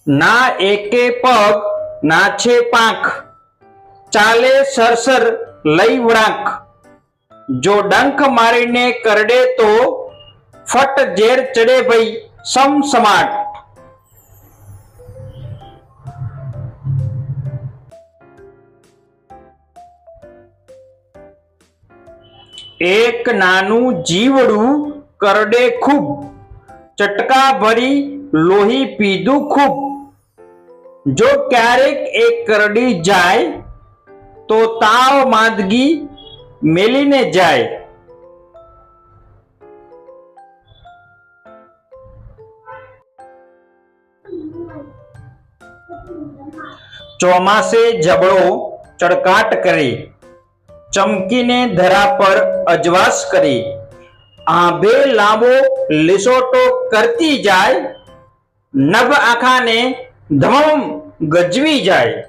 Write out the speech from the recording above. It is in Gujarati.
ના એકે પગ નાછે પાંખ, ચાલે સરસર લઈ વળાંક, જો ડંખ મારીને કરડે તો ફટ ઝેર ચડે ભઈ સમસમાટ। એક નાનું જીવડું કરડે ખૂબ, ચટકા ભરી લોહી પીધું ખૂબ, જો ક્યારેક એ કરડી જાય તો તાવ માંદગી મેલીને જાય। ચોમાસે જબડો ચડકાટ કરે, ચમકીને ધરા પર અજવાસ કરે, આંભે લાંબો લીસોટો કરતી જાય, નભ આખાને ધમ ગજવી જાય।